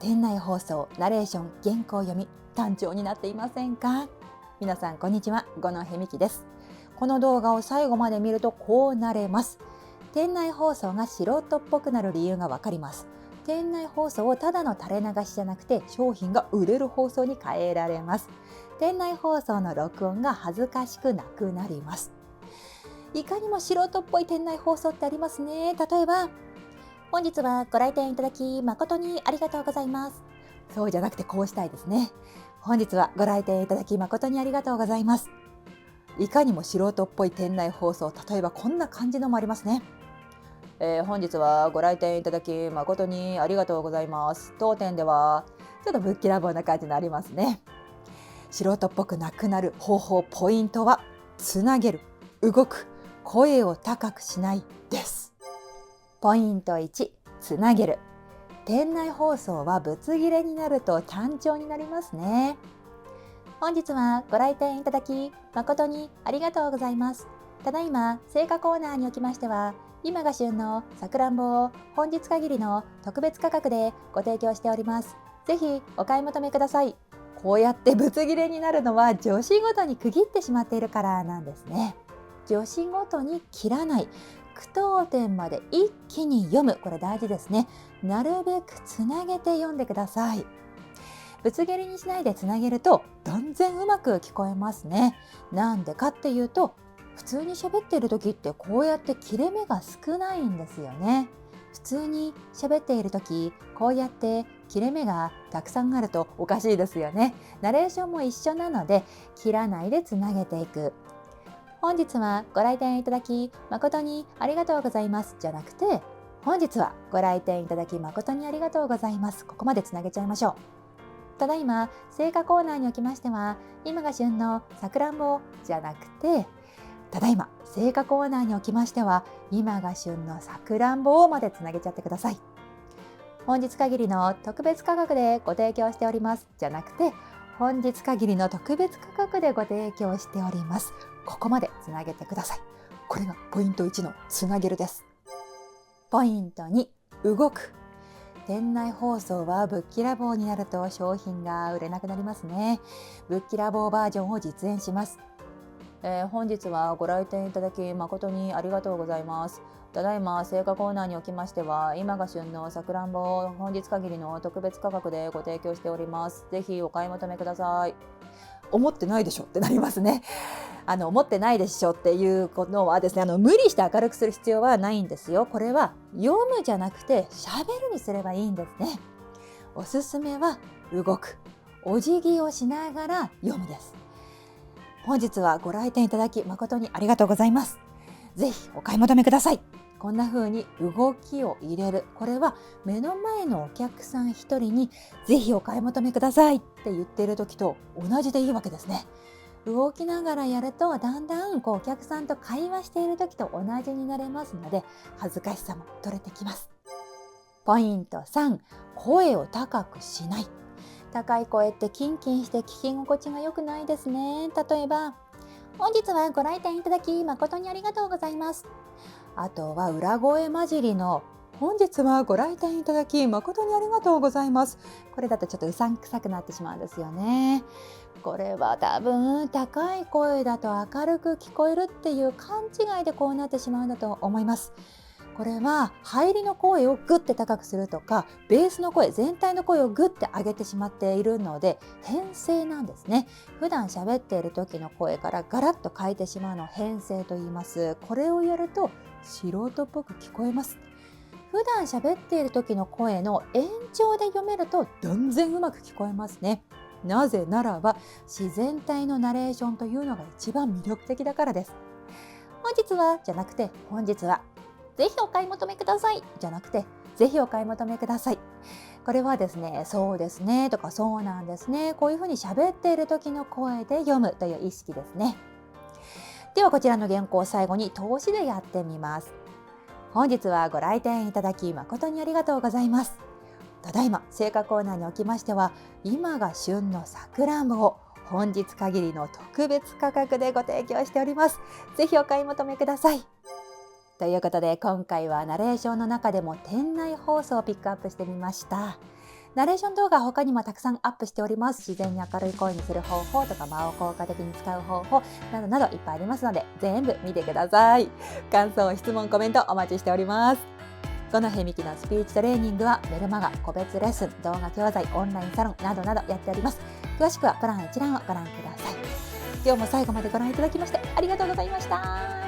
店内放送、ナレーション、原稿読み、単調になっていませんか？皆さんこんにちは、五戸美希です。この動画を最後まで見るとこうなれます。店内放送が素人っぽくなる理由がわかります。店内放送をただの垂れ流しじゃなくて商品が売れる放送に変えられます。店内放送の録音が恥ずかしくなくなります。いかにも素人っぽい店内放送ってありますね。例えば、本日はご来店いただき誠にありがとうございます。そうじゃなくてこうしたいですね。本日はご来店いただき誠にありがとうございます。いかにも素人っぽい店内放送、例えばこんな感じのもありますね。本日はご来店いただき誠にありがとうございます。当店ではちょっとぶっきらぼうな感じのありますね。素人っぽくなくなる方法、ポイントはつなげる、動く、声を高くしないです。ポイント1、つなげる。店内放送はぶつ切れになると単調になりますね。本日はご来店いただき誠にありがとうございます。ただいま青果コーナーにおきましては、今が旬のさくらんぼを本日限りの特別価格でご提供しております。ぜひお買い求めください。こうやってぶつ切れになるのは助詞ごとに区切ってしまっているからなんですね。助詞ごとに切らない、句読点まで一気に読む、これ大事ですね。なるべくつなげて読んでください。ぶつ切りにしないでつなげると断然うまく聞こえますね。なんでかっていうと、普通に喋っている時ってこうやって切れ目が少ないんですよね。普通に喋っている時、こうやって切れ目がたくさんあるとおかしいですよね。ナレーションも一緒なので、切らないでつなげていく。本日はご来店いただき誠にありがとうございますじゃなくて、本日はご来店いただき誠にありがとうございます。ここまでつなげちゃいましょう。ただいま青果コーナーにおきましては、今が旬のさくらんぼじゃなくて、ただいま青果コーナーにおきましては、今が旬のさくらんぼまでつなげちゃってください。本日限りの特別価格でご提供しておりますじゃなくて、本日限りの特別価格でご提供しております。ここまでつなげてください。これがポイント1のつなげるです。ポイント2、動く。店内放送はぶっきらぼうになると商品が売れなくなりますね。ぶっきらぼうバージョンを実演します。本日はご来店いただき誠にありがとうございます。ただいま青果コーナーにおきましては、今が旬のさくらんぼを本日限りの特別価格でご提供しております。ぜひお買い求めください。思ってないでしょってなりますね。思ってないでしょっていうのはですね、無理して明るくする必要はないんですよ。これは読むじゃなくて喋るにすればいいんですね。おすすめは動く、お辞儀をしながら読むです。本日はご来店いただき誠にありがとうございます。ぜひお買い求めください。こんな風に動きを入れる。これは目の前のお客さん一人にぜひお買い求めくださいって言っている時と同じでいいわけですね。動きながらやるとだんだんお客さんと会話している時と同じになれますので、恥ずかしさも取れてきます。ポイント3、声を高くしない。高い声ってキンキンして聞き心地が良くないですね。例えば、本日はご来店いただき誠にありがとうございます。あとは裏声混じりの本日はご来店いただき誠にありがとうございます。これだとちょっとうさんくさくなってしまうんですよね。これは多分高い声だと明るく聞こえるっていう勘違いでこうなってしまうんだと思います。これは入りの声をグッて高くするとか、ベースの声全体の声をグッて上げてしまっているので変声なんですね。普段喋っている時の声からガラッと変えてしまうのを変声と言います。これをやると素人っぽく聞こえます。普段喋っている時の声の延長で読めると断然うまく聞こえますね。なぜならば自然体のナレーションというのが一番魅力的だからです。本日はじゃなくて、本日はぜひお買い求めくださいじゃなくて、ぜひお買い求めください。これはですね、そうですねとかそうなんですね、こういうふうに喋っている時の声で読むという意識ですね。ではこちらの原稿を最後に通しでやってみます。本日はご来店いただき誠にありがとうございます。ただいま青果コーナーにおきましては、今が旬のさくらんぼを本日限りの特別価格でご提供しております。ぜひお買い求めください。ということで今回はナレーションの中でも店内放送をピックアップしてみました。ナレーション動画は他にもたくさんアップしております。自然に明るい声にする方法とか間を効果的に使う方法などなどいっぱいありますので、全部見てください。感想、質問、コメントお待ちしております。五戸美希のスピーチトレーニングはメルマガ、個別レッスン、動画教材、オンラインサロンなどなどやっております。詳しくはプラン一覧をご覧ください。今日も最後までご覧いただきましてありがとうございました。